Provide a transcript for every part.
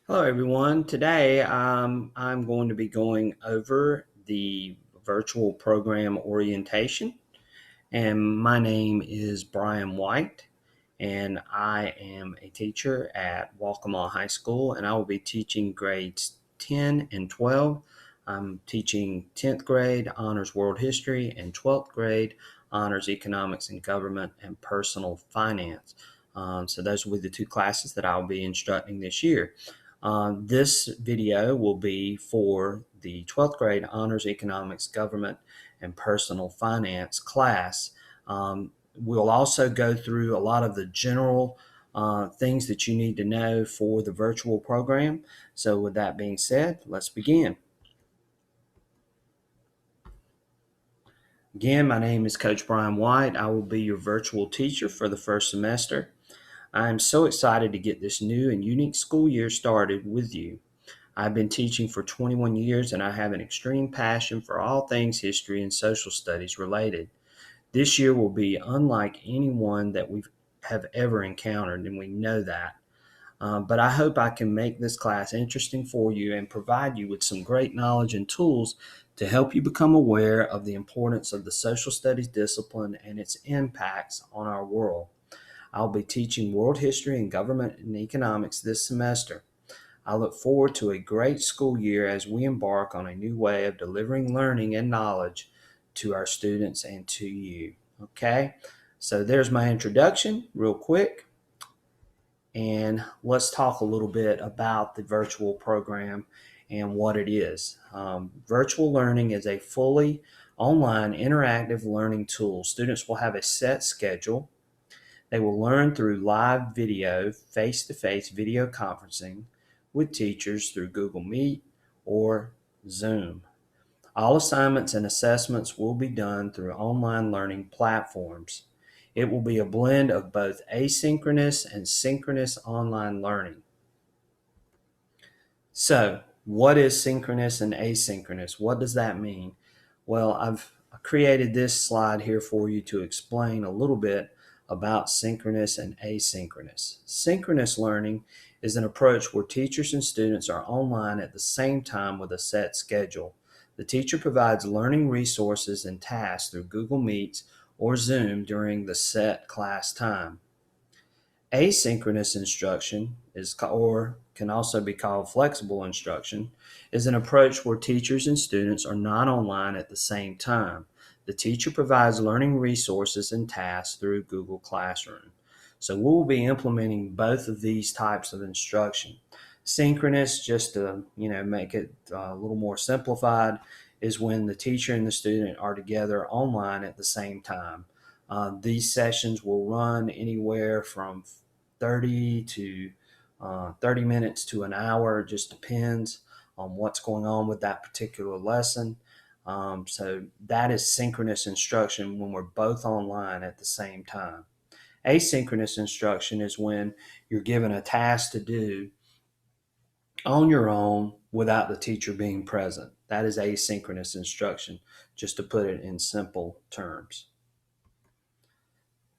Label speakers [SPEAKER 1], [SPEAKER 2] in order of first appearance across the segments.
[SPEAKER 1] Hello, everyone. Today, I'm going to be going over the virtual program orientation, and my name is Brian White, and I am a teacher at Walkamaw High School, and I will be teaching grades 10 and 12. I'm teaching 10th grade Honors World History and 12th grade Honors Economics and Government and Personal Finance. So those will be the two classes that I'll be instructing this year. This video will be for the 12th grade Honors Economics, Government, and Personal Finance class. We'll also go through a lot of the general things that you need to know for the virtual program. So with that being said, let's begin. Again, my name is Coach Brian White. I will be your virtual teacher for the first semester. I am so excited to get this new and unique school year started with you. I've been teaching for 21 years and I have an extreme passion for all things history and social studies related. This year will be unlike any one that we have ever encountered, and we know that. But I hope I can make this class interesting for you and provide you with some great knowledge and tools to help you become aware of the importance of the social studies discipline and its impacts on our world. I'll be teaching world history and government and economics this semester. I look forward to a great school year as we embark on a new way of delivering learning and knowledge to our students and to you. Okay, so there's my introduction, real quick. And let's talk a little bit about the virtual program and what it is. Virtual learning is a fully online interactive learning tool. Students will have a set schedule. They will learn through live video, face to face video conferencing with teachers through Google Meet or Zoom. All assignments and assessments will be done through online learning platforms. It will be a blend of both asynchronous and synchronous online learning. So, what is synchronous and asynchronous? What does that mean? Well, I've created this slide here for you to explain a little bit about synchronous and asynchronous. Synchronous learning is an approach where teachers and students are online at the same time with a set schedule. The teacher provides learning resources and tasks through Google Meets or Zoom during the set class time. Asynchronous instruction or can also be called flexible instruction, is an approach where teachers and students are not online at the same time. The teacher provides learning resources and tasks through Google Classroom. So we'll be implementing both of these types of instruction. Synchronous, just to make it a little more simplified, is when the teacher and the student are together online at the same time. These sessions will run anywhere from 30 minutes to an hour. It just depends on what's going on with that particular lesson. So that is synchronous instruction when we're both online at the same time. Asynchronous instruction is when you're given a task to do on your own without the teacher being present. That is asynchronous instruction, just to put it in simple terms.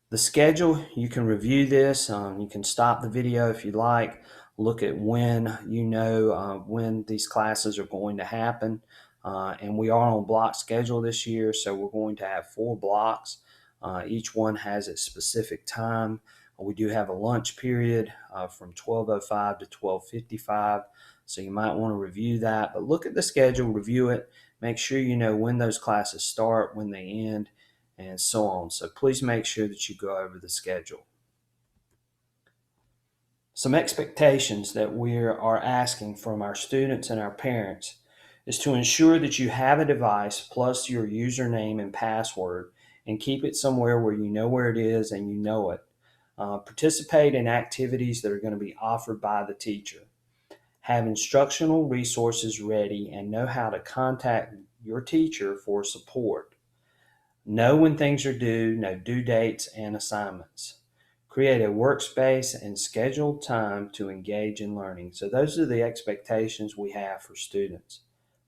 [SPEAKER 1] The schedule, you can review this. You can stop the video if you like. Look at when when these classes are going to happen. And we are on block schedule this year, so we're going to have 4 blocks. Each one has its specific time. We do have a lunch period from 12:05 to 12:55, so you might want to review that. But look at the schedule, review it, make sure you know when those classes start, when they end, and so on. So please make sure that you go over the schedule. Some expectations that we are asking from our students and our parents is to ensure that you have a device plus your username and password, and keep it somewhere where you know where it is and you know it. Participate in activities that are going to be offered by the teacher. Have instructional resources ready and know how to contact your teacher for support. Know when things are due, know due dates and assignments. Create a workspace and schedule time to engage in learning. So those are the expectations we have for students.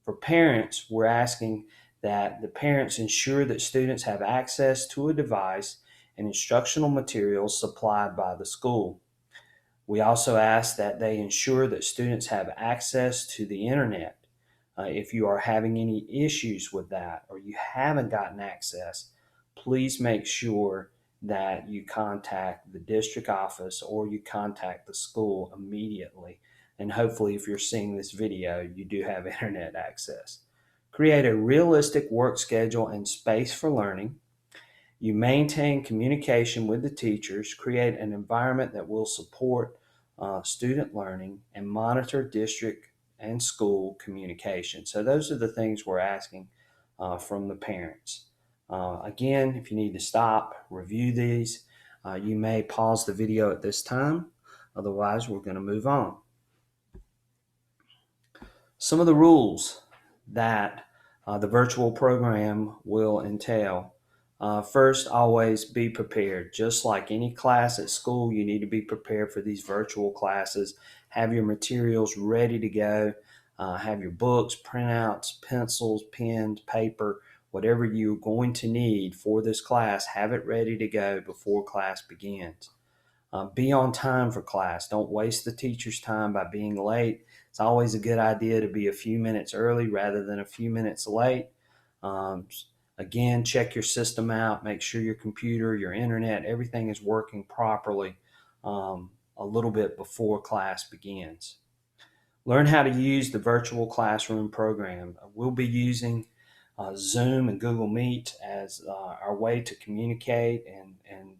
[SPEAKER 1] For parents, we're asking that the parents ensure that students have access to a device and instructional materials supplied by the school. We also ask that they ensure that students have access to the internet. If you are having any issues with that or you haven't gotten access, please make sure that you contact the district office or you contact the school immediately. And hopefully, if you're seeing this video, you do have internet access. Create a realistic work schedule and space for learning. You maintain communication with the teachers, create an environment that will support student learning, and monitor district and school communication. So, those are the things we're asking from the parents. Again, if you need to stop, review these, you may pause the video at this time. Otherwise, we're going to move on. Some of the rules that the virtual program will entail. First, always be prepared. Just like any class at school, you need to be prepared for these virtual classes. Have your materials ready to go. Have your books, printouts, pencils, pens, paper, whatever you're going to need for this class, have it ready to go before class begins. Be on time for class. Don't waste the teacher's time by being late. It's always a good idea to be a few minutes early rather than a few minutes late. Um, Again, check your system out. Make sure your computer, your internet, everything is working properly a little bit before class begins. Learn how to use the virtual classroom program. We'll be using Zoom and Google Meet as our way to communicate and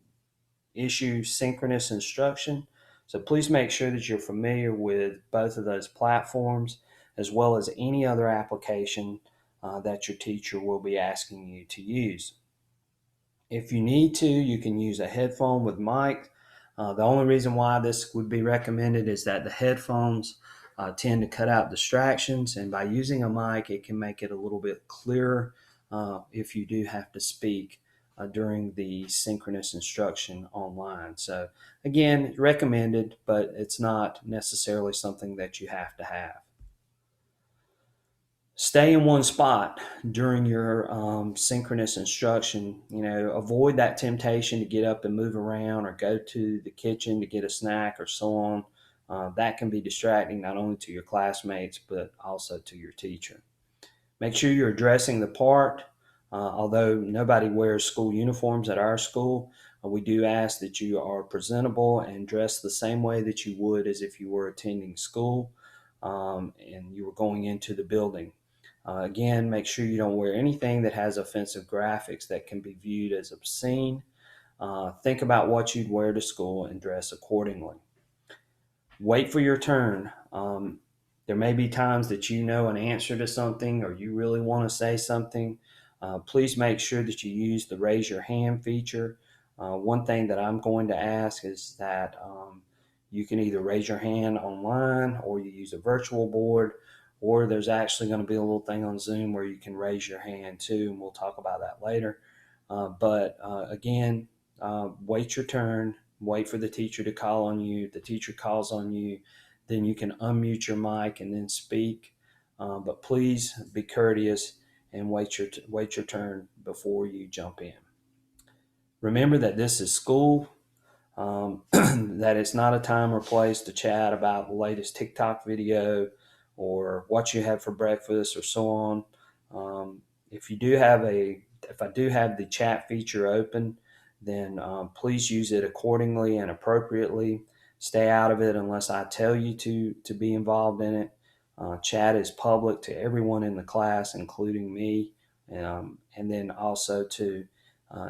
[SPEAKER 1] issue synchronous instruction. So please make sure that you're familiar with both of those platforms as well as any other application that your teacher will be asking you to use. If you need to, you can use a headphone with mic. The only reason why this would be recommended is that the headphones tend to cut out distractions, and by using a mic, it can make it a little bit clearer if you do have to speak during the synchronous instruction online. So, again, recommended, but it's not necessarily something that you have to have. Stay in one spot during your synchronous instruction. Avoid that temptation to get up and move around or go to the kitchen to get a snack or so on. That can be distracting not only to your classmates but also to your teacher. Make sure you're dressing the part. Although nobody wears school uniforms at our school, we do ask that you are presentable and dressed the same way that you would as if you were attending school and you were going into the building. Again, make sure you don't wear anything that has offensive graphics that can be viewed as obscene. Think about what you'd wear to school and dress accordingly. Wait for your turn. There may be times that you know an answer to something or you really want to say something. Please make sure that you use the raise your hand feature. One thing that I'm going to ask is that you can either raise your hand online or you use a virtual board, or there's actually going to be a little thing on Zoom where you can raise your hand too, and we'll talk about that later. But again, wait your turn, wait for the teacher to call on you. The teacher calls on you, then you can unmute your mic and then speak. But please be courteous and wait your turn before you jump in. Remember that this is school, that it's not a time or place to chat about the latest TikTok video or what you had for breakfast or so on. If I do have the chat feature open, then please use it accordingly and appropriately. Stay out of it unless I tell you to be involved in it. Chat is public to everyone in the class, including me, and then also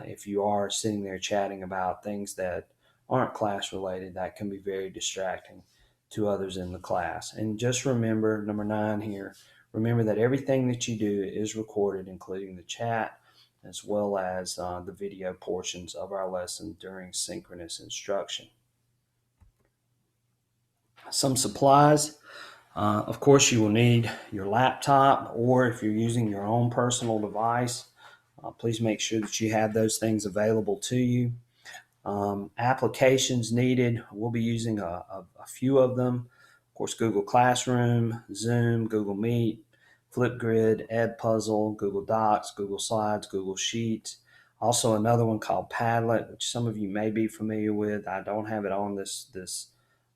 [SPEAKER 1] if you are sitting there chatting about things that aren't class related, that can be very distracting to others in the class. And just remember, number 9 here, remember that everything that you do is recorded, including the chat, as well as the video portions of our lesson during synchronous instruction. Some supplies. Of course, you will need your laptop, or if you're using your own personal device, please make sure that you have those things available to you. Applications needed, we'll be using a few of them. Of course, Google Classroom, Zoom, Google Meet, Flipgrid, Edpuzzle, Google Docs, Google Slides, Google Sheets. Also another one called Padlet, which some of you may be familiar with. I don't have it on this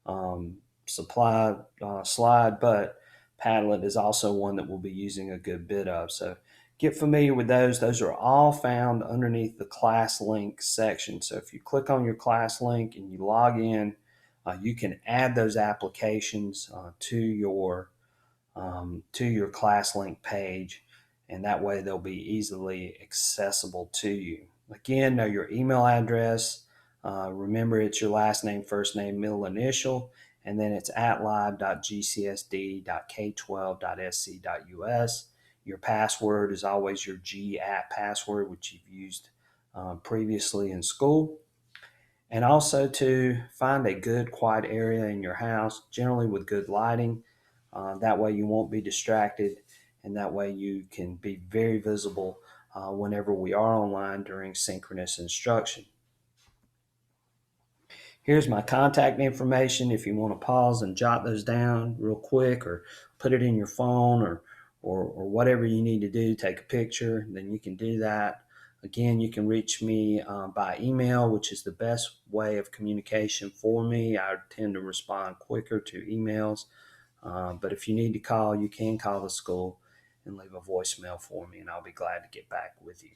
[SPEAKER 1] um, supply slide, but Padlet is also one that we'll be using a good bit of. So get familiar with those. Those are all found underneath the class link section. So if you click on your class link and you log in, you can add those applications to your class link page, and that way they'll be easily accessible to you. Again, know your email address. Remember, it's your last name, first name, middle initial, and then it's at live.gcsd.k12.sc.us. Your password is always your GAT password, which you've used previously in school. And also to find a good quiet area in your house, generally with good lighting. That way you won't be distracted, and that way you can be very visible whenever we are online during synchronous instruction. Here's my contact information if you want to pause and jot those down real quick, or put it in your phone, or whatever you need to do, take a picture, then you can do that. Again, you can reach me by email, which is the best way of communication for me. I tend to respond quicker to emails, but if you need to call, you can call the school and leave a voicemail for me, and I'll be glad to get back with you.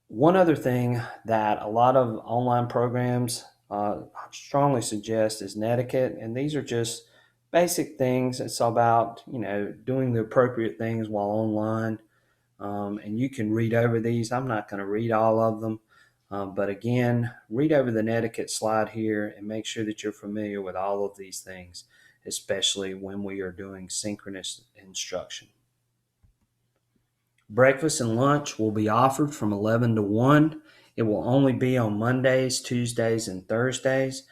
[SPEAKER 1] One other thing that a lot of online programs strongly suggest is netiquette, and these are just basic things. It's about doing the appropriate things while online, and you can read over these. I'm not going to read all of them, but again, read over the netiquette slide here and make sure that you're familiar with all of these things, especially when we are doing synchronous instruction. Breakfast and lunch will be offered from 11 to 1. It will only be on Mondays, Tuesdays, and Thursdays.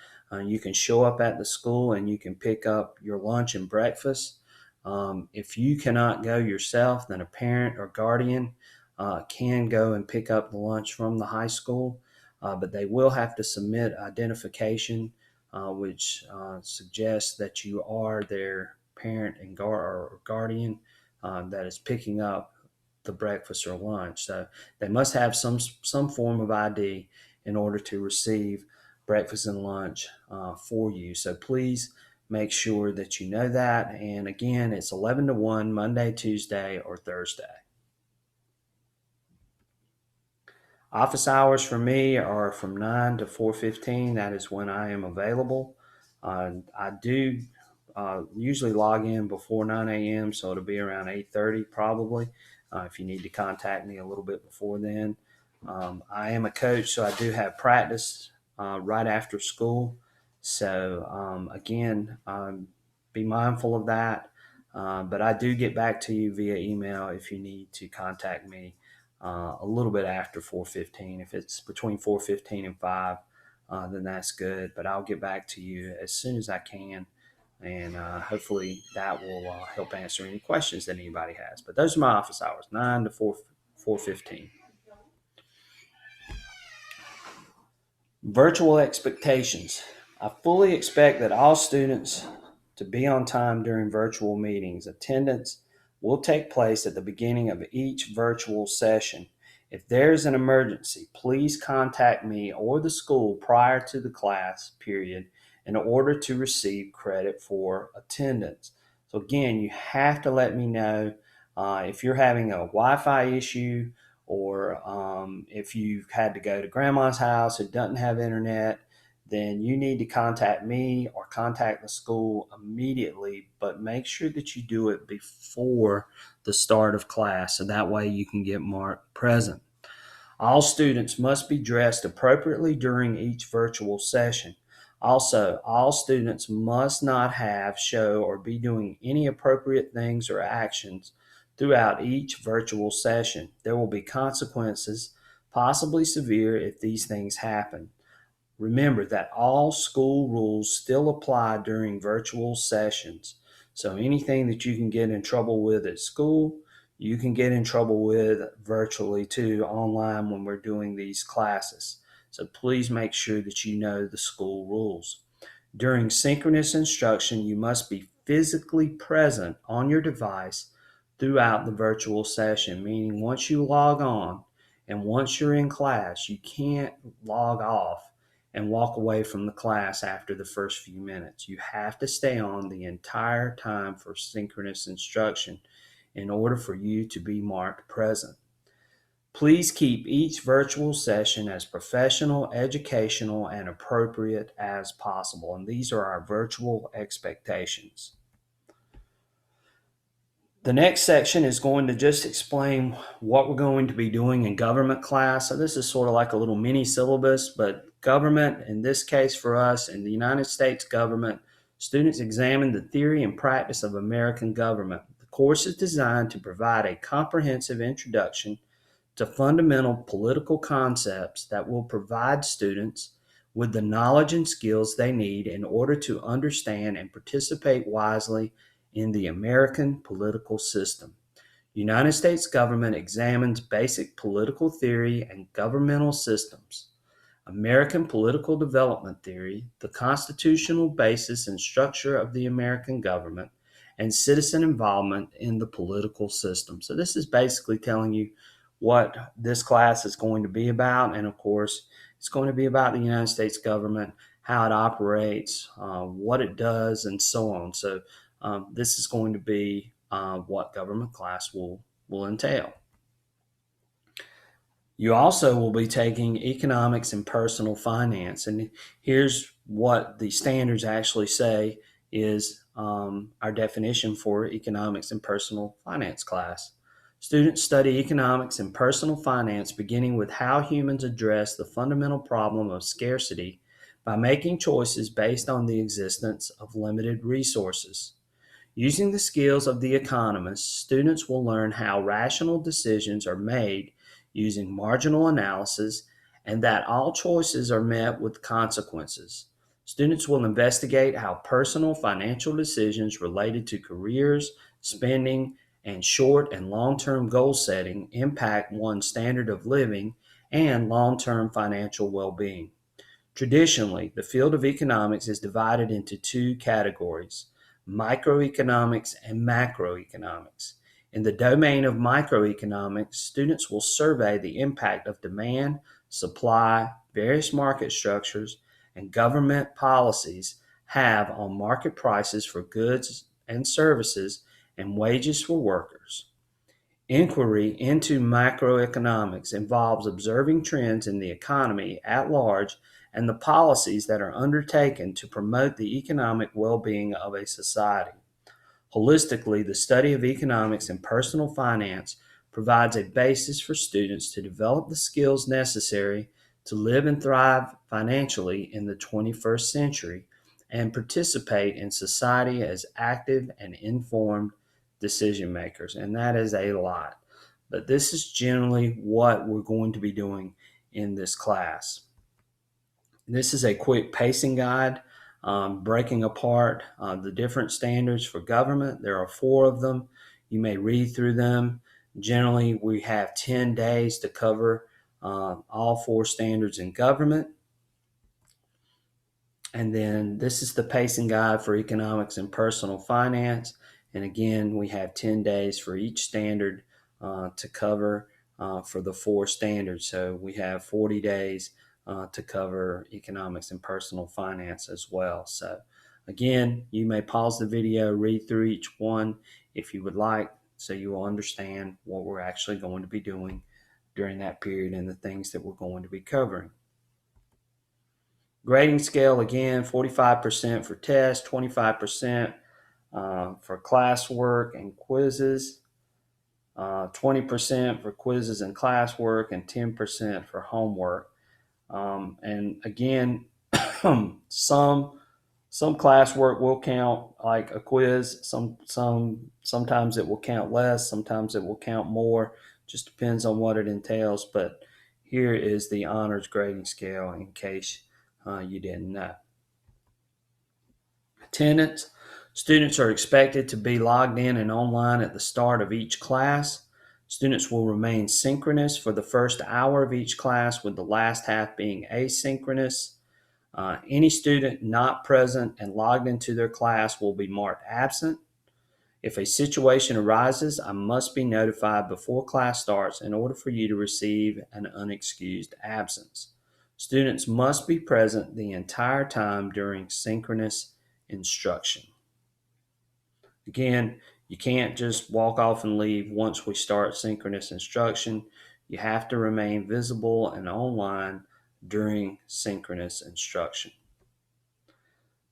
[SPEAKER 1] You can show up at the school and you can pick up your lunch and breakfast. If you cannot go yourself, then a parent or guardian can go and pick up the lunch from the high school, but they will have to submit identification, which suggests that you are their parent and or guardian that is picking up the breakfast or lunch. So they must have some form of ID in order to receive breakfast and lunch for you. So please make sure that you know that. And again, it's 11 to 1, Monday, Tuesday, or Thursday. Office hours for me are from 9 to 4:15. That is when I am available. I do usually log in before 9 a.m., so it'll be around 8:30 probably. If you need to contact me a little bit before then. I am a coach, so I do have practice right after school. So again, be mindful of that. But I do get back to you via email if you need to contact me a little bit after 4:15. If it's between 4:15 and 5, then that's good. But I'll get back to you as soon as I can, and hopefully that will help answer any questions that anybody has. But those are my office hours, 9 to 4:15. Virtual expectations. I fully expect that all students to be on time during virtual meetings. Attendance will take place at the beginning of each virtual session. If there is an emergency, please contact me or the school prior to the class period in order to receive credit for attendance. So, again, you have to let me know if you're having a Wi Fi issue, or if you've had to go to grandma's house who doesn't have internet, then you need to contact me or contact the school immediately, but make sure that you do it before the start of class, so that way you can get marked present. All students must be dressed appropriately during each virtual session. Also, all students must not have, show, or be doing any appropriate things or actions throughout each virtual session. There will be consequences, possibly severe, if these things happen. Remember that all school rules still apply during virtual sessions. So anything that you can get in trouble with at school, you can get in trouble with virtually too online when we're doing these classes. So please make sure that you know the school rules. During synchronous instruction, you must be physically present on your device throughout the virtual session, meaning once you log on and once you're in class, you can't log off and walk away from the class after the first few minutes. You have to stay on the entire time for synchronous instruction in order for you to be marked present. Please keep each virtual session as professional, educational, and appropriate as possible. And these are our virtual expectations. The next section is going to just explain what we're going to be doing in government class. So this is sort of like a little mini syllabus, but government, in this case for us, in the United States government, students examine the theory and practice of American government. The course is designed to provide a comprehensive introduction to fundamental political concepts that will provide students with the knowledge and skills they need in order to understand and participate wisely in the American political system. United States government examines basic political theory and governmental systems. American political development theory, the constitutional basis and structure of the American government, and citizen involvement in the political system. So, this is basically telling you what this class is going to be about. And of course, it's going to be about the United States government, how it operates, what it does, and so on. So, this is going to be what government class will entail. You also will be taking economics and personal finance. And here's what the standards actually say is our definition for economics and personal finance class. Students study economics and personal finance beginning with how humans address the fundamental problem of scarcity by making choices based on the existence of limited resources. Using the skills of the economist, students will learn how rational decisions are made using marginal analysis and that all choices are met with consequences. Students will investigate how personal financial decisions related to careers, spending, and short and long term goal setting impact one's standard of living and long term financial well being. Traditionally, the field of economics is divided into two categories: microeconomics and macroeconomics. In the domain of microeconomics, students will survey the impact of demand, supply, various market structures, and government policies have on market prices for goods and services and wages for workers. Inquiry into macroeconomics involves observing trends in the economy at large and the policies that are undertaken to promote the economic well being of a society. Holistically, the study of economics and personal finance provides a basis for students to develop the skills necessary to live and thrive financially in the 21st century and participate in society as active and informed decision makers. And that is a lot. But this is generally what we're going to be doing in this class. This is a quick pacing guide breaking apart the different standards for government. There are 4 of them. You may read through them. Generally, we have 10 days to cover all 4 standards in government. And then this is the pacing guide for economics and personal finance. And again, we have 10 days for each standard to cover for the 4 standards. So we have 40 days to cover economics and personal finance as well. So again, you may pause the video, read through each one if you would like, so you will understand what we're actually going to be doing during that period and the things that we're going to be covering. Grading scale, again, 45% for tests, 25% for classwork and quizzes, 20% for quizzes and classwork, and 10% for homework. And again, some classwork will count like a quiz. Sometimes it will count less. Sometimes it will count more. Just depends on what it entails. But here is the honors grading scale in case you didn't know. Attendance. Students are expected to be logged in and online at the start of each class. Students will remain synchronous for the first hour of each class, with the last half being asynchronous. Any student not present and logged into their class will be marked absent. If a situation arises, I must be notified before class starts in order for you to receive an unexcused absence. Students must be present the entire time during synchronous instruction. Again, you can't just walk off and leave once we start synchronous instruction. You have to remain visible and online during synchronous instruction.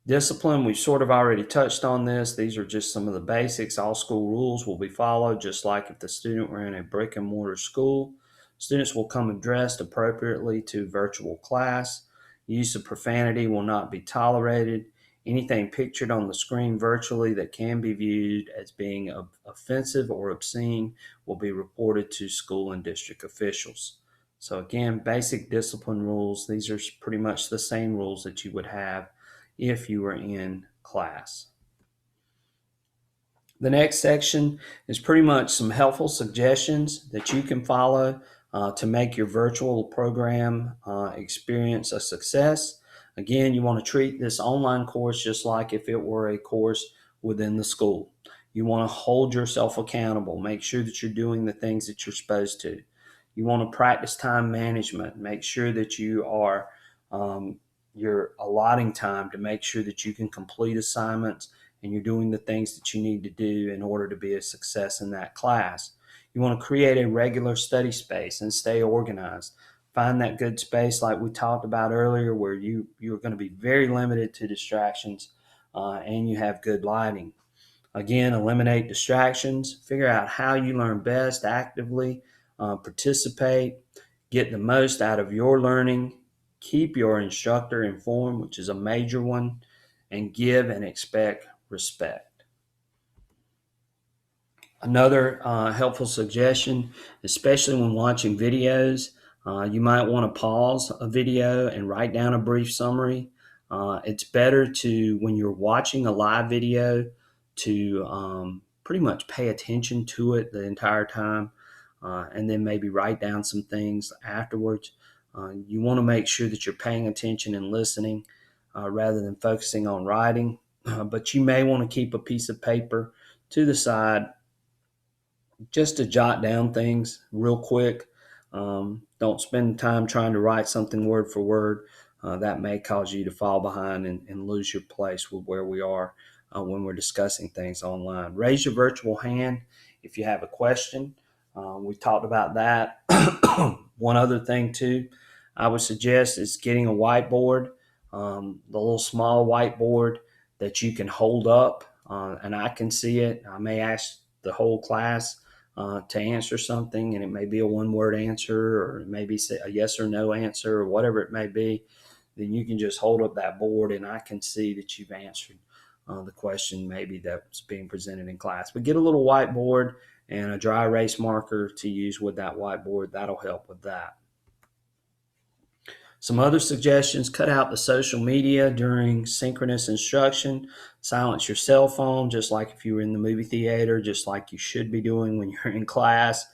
[SPEAKER 1] Discipline, we've sort of already touched on this. These are just some of the basics. All school rules will be followed, just like if the student were in a brick and mortar school. Students will come dressed appropriately to virtual class. Use of profanity will not be tolerated. Anything pictured on the screen virtually that can be viewed as being offensive or obscene will be reported to school and district officials. So again, basic discipline rules. These are pretty much the same rules that you would have if you were in class. The next section is pretty much some helpful suggestions that you can follow to make your virtual program experience a success. Again, you want to treat this online course just like if it were a course within the school. You want to hold yourself accountable. Make sure that you're doing the things that you're supposed to. You want to practice time management. Make sure that you're allotting time to make sure that you can complete assignments and you're doing the things that you need to do in order to be a success in that class. You want to create a regular study space and stay organized. Find that good space like we talked about earlier where you're going to be very limited to distractions and you have good lighting. Again, eliminate distractions. Figure out how you learn best actively. Participate. Get the most out of your learning. Keep your instructor informed, which is a major one. And give and expect respect. Another helpful suggestion, especially when watching videos, you might want to pause a video and write down a brief summary. It's better to, when you're watching a live video, to pretty much pay attention to it the entire time and then maybe write down some things afterwards. You want to make sure that you're paying attention and listening rather than focusing on writing. But you may want to keep a piece of paper to the side just to jot down things real quick. Don't spend time trying to write something word for word. That may cause you to fall behind and lose your place with where we are when we're discussing things online. Raise your virtual hand if you have a question. We talked about that. One other thing too, I would suggest is getting a whiteboard, the little small whiteboard that you can hold up and I can see it. I may ask the whole class to answer something, and it may be a one-word answer, or it may be a yes or no answer, or whatever it may be. Then you can just hold up that board, and I can see that you've answered the question maybe that's being presented in class. But get a little whiteboard and a dry erase marker to use with that whiteboard. That'll help with that. Some other suggestions: cut out the social media during synchronous instruction. Silence your cell phone, just like if you were in the movie theater, just like you should be doing when you're in class.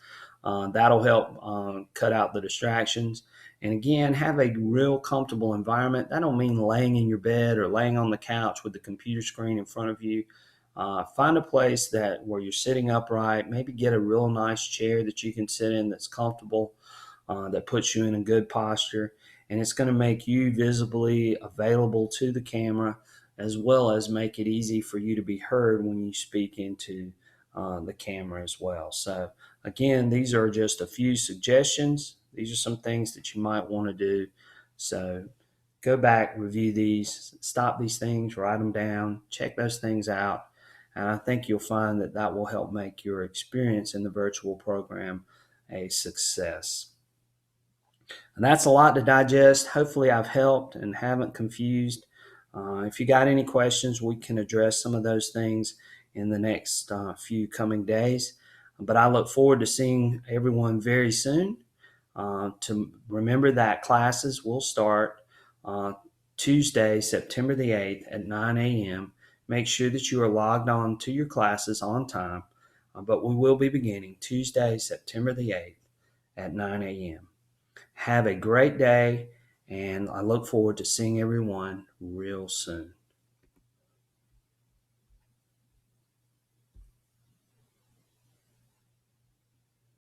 [SPEAKER 1] That'll help cut out the distractions. And again, have a real comfortable environment. That don't mean laying in your bed or laying on the couch with the computer screen in front of you. Find a place where you're sitting upright. Maybe get a real nice chair that you can sit in that's comfortable, that puts you in a good posture. And it's going to make you visibly available to the camera, as well as make it easy for you to be heard when you speak into the camera as well. So again, these are just a few suggestions. These are some things that you might want to do. So go back, review these, stop these things, write them down, check those things out. And I think you'll find that that will help make your experience in the virtual program a success. And that's a lot to digest. Hopefully, I've helped and haven't confused. If you got any questions, we can address some of those things in the next few coming days. But I look forward to seeing everyone very soon. To remember that classes will start Tuesday, September the 8th at 9 a.m. Make sure that you are logged on to your classes on time. But we will be beginning Tuesday, September the 8th at 9 a.m. Have a great day, and I look forward to seeing everyone real soon.